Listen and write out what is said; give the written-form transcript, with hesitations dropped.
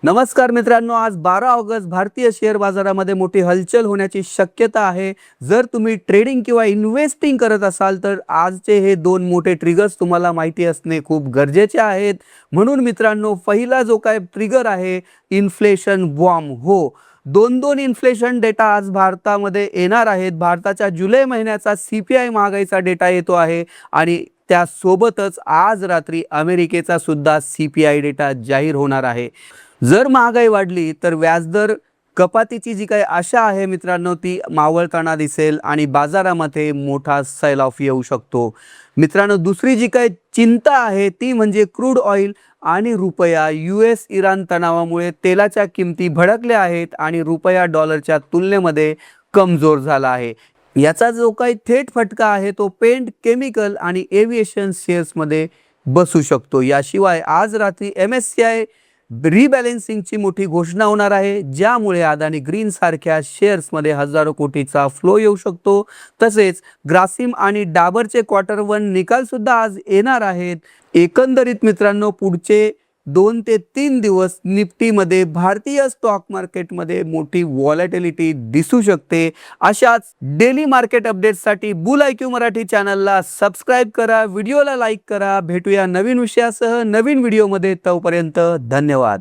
नमस्कार मित्रांनो, आज 12 ऑगस्ट भारतीय शेअर बाजारामध्ये मोठी हलचल होण्याची शक्यता आहे. जर तुम्ही ट्रेडिंग किंवा इन्व्हेस्टिंग करत असाल तर आजचे हे दोन मोठे ट्रिगर्स तुम्हाला माहिती असणे खूप गरजेचे आहेत. म्हणून मित्रांनो, पहिला जो काय ट्रिगर आहे इन्फ्लेशन बॉम्ब. हो, दोन इन्फ्लेशन डेटा आज भारतामध्ये येणार आहेत. भारताच्या जुलै महिन्याचा CPI महागाईचा डेटा येतो आहे आणि त्यासोबतच आज रात्री अमेरिकेचा सुद्धा CPI डेटा जाहीर होणार आहे. जर महागाई वाढली तर व्याजदर कपातीची जी काही आशा आहे मित्रांनो ती मावळताना दिसेल आणि बाजारामध्ये मोठा सेल ऑफ येऊ शकतो. मित्रांनो, दुसरी जी काही चिंता आहे ती म्हणजे क्रूड ऑइल आणि रुपया. US-इराण तणावामुळे तेलाच्या किमती भडकल्या आहेत आणि रुपया डॉलरच्या तुलनेमध्ये कमजोर झाला आहे. याचा जो काही थेट फटका आहे तो पेंट, केमिकल आणि एव्हिएशन शेअर्समध्ये बसू शकतो. याशिवाय आज रात्री MSCI रिबॅलेन्सिंगची मोठी घोषणा होणार आहे, ज्यामुळे अदानी ग्रीन सारख्या शेअर्समध्ये हजारो कोटीचा फ्लो येऊ शकतो. तसेच ग्रासिम आणि डाबरचे क्वार्टर 1 निकाल सुद्धा आज येणार आहेत. एकंदरीत मित्रांनो, पुढचे 2 ते 3 दिवस निफ्टीमध्ये, भारतीय स्टॉक मार्केटमध्ये मोठी व्हॉलॅटिलिटी दिसू शकते. अशाच डेली मार्केट अपडेट्ससाठी बुल IQ मराठी चॅनलला सबस्क्राईब करा, व्हिडिओला लाईक करा. भेटूया नवीन विषयासह नवीन व्हिडिओमध्ये. तोपर्यंत धन्यवाद.